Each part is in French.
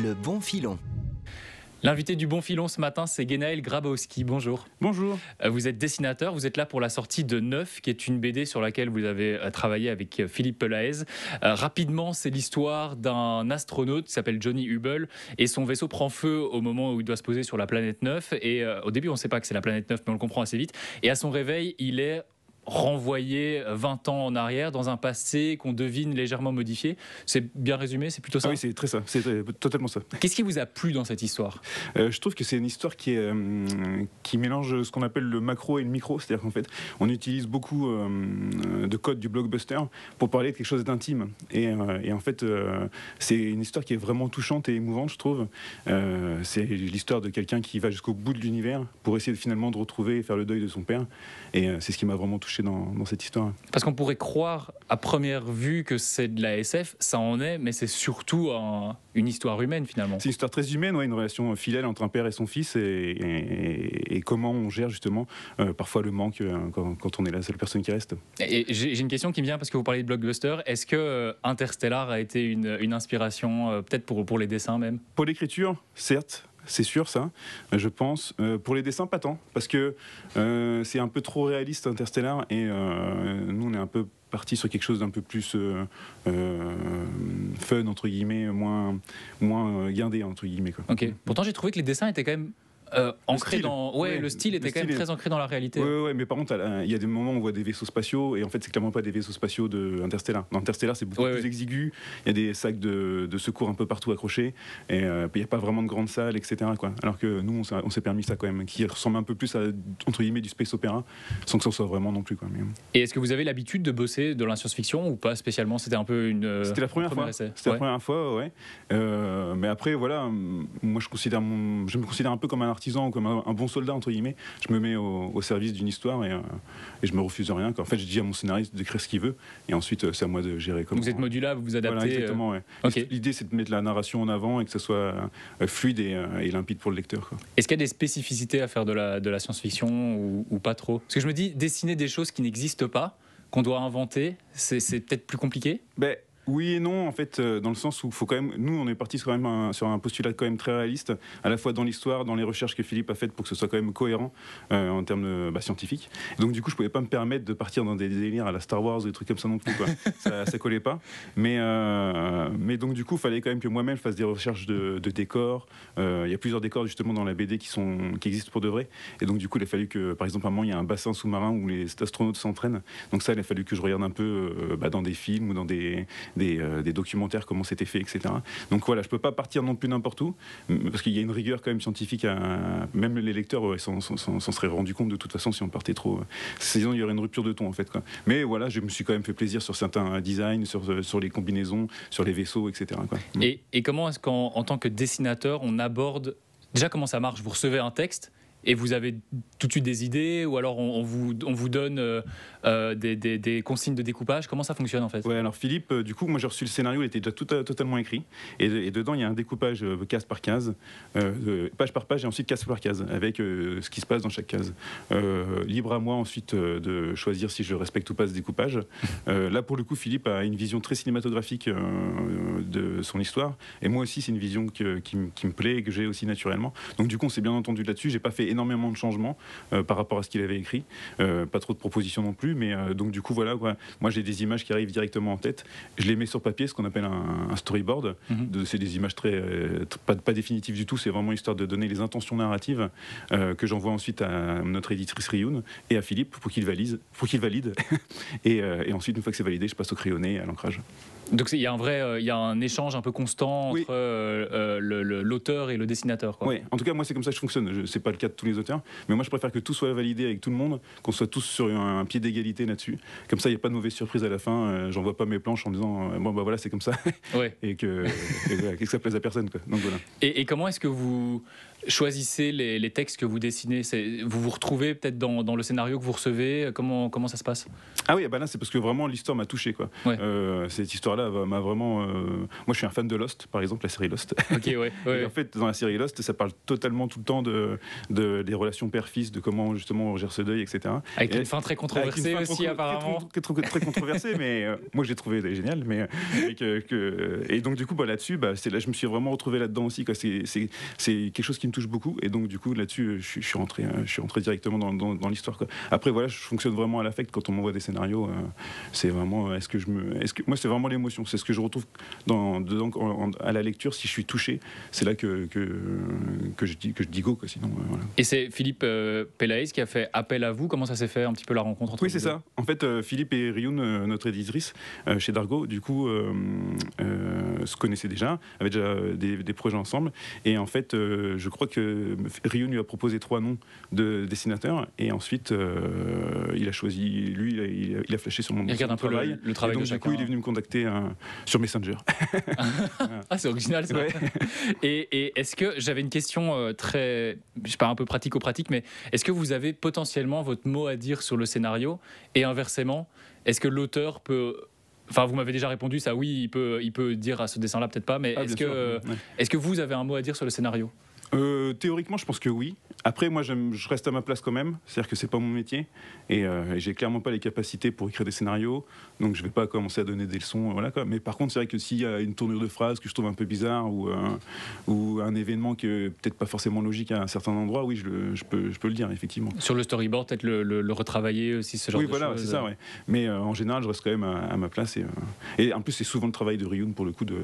Le bon filon. L'invité du Bon Filon ce matin, c'est Guénaël Grabowski. Bonjour. Bonjour. Vous êtes dessinateur, vous êtes là pour la sortie de Neuf, qui est une BD sur laquelle vous avez travaillé avec Philippe Pelaez. Rapidement, c'est l'histoire d'un astronaute qui s'appelle Johnny Hubble et son vaisseau prend feu au moment où il doit se poser sur la planète Neuf. Et au début, on ne sait pas que c'est la planète Neuf, mais on le comprend assez vite. Et à son réveil, il est renvoyé 20 ans en arrière dans un passé qu'on devine légèrement modifié. C'est bien résumé, c'est plutôt ça? Ah oui, c'est très ça, c'est totalement ça. Qu'est-ce qui vous a plu dans cette histoire? Je trouve que c'est une histoire qui mélange ce qu'on appelle le macro et le micro, c'est-à-dire qu'en fait, on utilise beaucoup de codes du blockbuster pour parler de quelque chose d'intime. Et en fait, c'est une histoire qui est vraiment touchante et émouvante, je trouve. C'est l'histoire de quelqu'un qui va jusqu'au bout de l'univers pour essayer finalement de retrouver et faire le deuil de son père. Et c'est ce qui m'a vraiment touché dans cette histoire. Parce qu'on pourrait croire à première vue que c'est de la SF, ça en est, mais c'est surtout une histoire humaine finalement. C'est une histoire très humaine, ouais, une relation fidèle entre un père et son fils et comment on gère justement parfois le manque quand on est la seule personne qui reste. Et j'ai une question qui me vient parce que vous parlez de blockbuster. Est-ce que Interstellar a été une inspiration peut-être pour les dessins même? Pour l'écriture, certes. C'est sûr ça, je pense. Pour les dessins, pas tant, parce que c'est un peu trop réaliste Interstellar et nous on est un peu parti sur quelque chose d'un peu plus fun entre guillemets, moins guindé entre guillemets quoi. Ok. Pourtant j'ai trouvé que les dessins étaient quand même ancré dans... Ouais, le style était quand même très ancré dans la réalité. Ouais, mais par contre, il y a des moments où on voit des vaisseaux spatiaux, et en fait, c'est clairement pas des vaisseaux spatiaux d'Interstellar. Dans Interstellar, c'est beaucoup plus exigu, il y a des sacs de secours un peu partout accrochés, et il n'y a pas vraiment de grandes salles, etc., quoi. Alors que nous, on s'est permis ça quand même, qui ressemble un peu plus à, entre guillemets, du space opéra, sans que ça soit vraiment non plus, quoi. Et est-ce que vous avez l'habitude de bosser de la science-fiction, ou pas spécialement? C'était un peu une... C'était la première fois. C'était la première fois, ouais. Mais après, voilà, moi, je me considère un peu comme un artisan, comme un bon soldat entre guillemets. Je me mets au service d'une histoire et je me refuse rien. En fait, je dis à mon scénariste d'écrire ce qu'il veut et ensuite c'est à moi de gérer. Comment. Vous êtes modulable, vous vous adaptez. Voilà, exactement. Ouais. Okay. L'idée, c'est de mettre la narration en avant et que ça soit fluide et limpide pour le lecteur, quoi. Est-ce qu'il y a des spécificités à faire de la science-fiction ou pas trop? Parce que je me dis, dessiner des choses qui n'existent pas, qu'on doit inventer, c'est peut-être plus compliqué. Oui et non, en fait, dans le sens où faut quand même, nous, on est parti sur un postulat quand même très réaliste, à la fois dans l'histoire, dans les recherches que Philippe a faites pour que ce soit quand même cohérent en termes scientifiques. Et donc du coup, je pouvais pas me permettre de partir dans des délires à la Star Wars ou des trucs comme ça non plus, quoi. ça collait pas. Mais donc du coup, il fallait quand même que moi-même je fasse des recherches de décors. Il y a plusieurs décors justement dans la BD qui existent pour de vrai. Et donc du coup, il a fallu que, par exemple, à un moment, il y a un bassin sous-marin où les astronautes s'entraînent. Donc ça, il a fallu que je regarde un peu dans des films ou dans des documentaires, comment c'était fait, etc. Donc voilà, je peux pas partir non plus n'importe où, parce qu'il y a une rigueur quand même scientifique, même les lecteurs s'en seraient rendus compte de toute façon si on partait trop. Sinon il y aurait une rupture de ton en fait, quoi. Mais voilà, je me suis quand même fait plaisir sur certains designs, sur les combinaisons, sur les vaisseaux, etc., quoi. Et comment est-ce qu'en tant que dessinateur, on aborde... Déjà, comment ça marche? Vous recevez un texte et vous avez tout de suite des idées, ou alors on vous donne des consignes de découpage? Comment ça fonctionne en fait? Ouais, alors Philippe, du coup, moi j'ai reçu le scénario, il était déjà totalement écrit, et dedans il y a un découpage case par case, page par page, et ensuite case par case, avec ce qui se passe dans chaque case. Libre à moi ensuite de choisir si je respecte ou pas ce découpage. Là pour le coup, Philippe a une vision très cinématographique de son histoire, et moi aussi c'est une vision qui me plaît et que j'ai aussi naturellement. Donc du coup on s'est bien entendu là-dessus. J'ai pas fait énormément de changements par rapport à ce qu'il avait écrit, pas trop de propositions non plus, mais donc du coup voilà, quoi. Moi j'ai des images qui arrivent directement en tête, je les mets sur papier, ce qu'on appelle un storyboard. C'est des images pas définitives du tout, c'est vraiment histoire de donner les intentions narratives que j'envoie ensuite à notre éditrice Rioun et à Philippe pour qu'il valide et ensuite une fois que c'est validé, je passe au crayonné et à l'ancrage. Donc il y a un échange un peu constant entre l'auteur et le dessinateur, quoi. Oui, en tout cas moi c'est comme ça que je fonctionne. C'est pas le cas de tous les auteurs, mais moi je préfère que tout soit validé avec tout le monde, qu'on soit tous sur un pied d'égalité là-dessus. Comme ça il n'y a pas de mauvaise surprise à la fin. J'envoie pas mes planches en disant bon bah voilà c'est comme ça et que ça plaise à personne, quoi. Donc voilà. Et comment est-ce que vous choisissez les textes que vous dessinez? Vous vous retrouvez peut-être dans le scénario que vous recevez? Comment ça se passe? Ah oui, bah là c'est parce que vraiment l'histoire m'a touché, quoi. Cette histoire-là m'a vraiment... Moi je suis un fan de Lost, par exemple, la série Lost. Okay, Et en fait dans la série Lost, ça parle totalement tout le temps de des relations père-fils, de comment justement on gère ce deuil, etc. Avec Et- une fin très controversée aussi, apparemment. Très controversée, mais moi j'ai trouvé génial. Et donc du coup, là-dessus, là, je me suis vraiment retrouvé là-dedans aussi, quoi. C'est quelque chose qui me touche beaucoup, et donc du coup là-dessus, je suis rentré directement dans l'histoire, quoi. Après voilà, je fonctionne vraiment à l'affect quand on m'envoie des scénarios. C'est vraiment, moi c'est vraiment l'émotion, c'est ce que je retrouve dedans à la lecture. Si je suis touché, c'est là que je dis go, quoi. Sinon, voilà. Et c'est Philippe Pelaez qui a fait appel à vous. Comment ça s'est fait un petit peu la rencontre entre Oui, vous c'est deux? ça. En fait, Philippe et Rioun, notre éditrice chez Dargo, du coup, se connaissaient déjà, avaient déjà des projets ensemble. Et en fait, je crois que Rioun lui a proposé 3 noms de dessinateurs. Et ensuite, il a choisi, lui, il a flashé sur mon Il regarde un peu travail. le travail Et donc, de du chacun. coup, il est venu me contacter sur Messenger. Ah, c'est original ça. Ouais. Et est-ce que j'avais une question très, je sais pas, un peu pratico-pratique, mais est-ce que vous avez potentiellement votre mot à dire sur le scénario, et inversement, est-ce que l'auteur peut, enfin vous m'avez déjà répondu ça, oui, il peut dire à ce dessin-là peut-être pas, mais Ah, est-ce bien sûr, que ouais. est-ce que vous avez un mot à dire sur le scénario? Théoriquement, je pense que oui. Après, moi, je reste à ma place quand même. C'est-à-dire que c'est pas mon métier, et j'ai clairement pas les capacités pour écrire des scénarios. Donc, je vais pas commencer à donner des leçons, voilà, quoi. Mais par contre, c'est vrai que s'il y a une tournure de phrase que je trouve un peu bizarre, ou un événement qui est peut-être pas forcément logique à un certain endroit, oui, je peux le dire, effectivement. Sur le storyboard, peut-être le retravailler aussi, ce genre Oui, de voilà, choses. c'est ça, ouais. Mais en général, je reste quand même à ma place. Et en plus, c'est souvent le travail de Rioun, pour le coup, de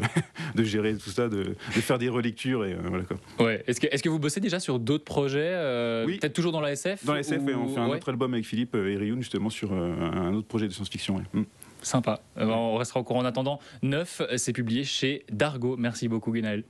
gérer tout ça, de faire des relectures, et voilà, quoi. Ouais. Est-ce que vous bossez déjà sur d'autres projets, Oui. peut-être toujours dans la SF? Dans la SF, ouais, on fait un Ouais. autre album avec Philippe et Rioun, justement, sur un autre projet de science-fiction. Ouais. Sympa. On restera au courant. En attendant, 9, c'est publié chez Dargo. Merci beaucoup, Guénaël.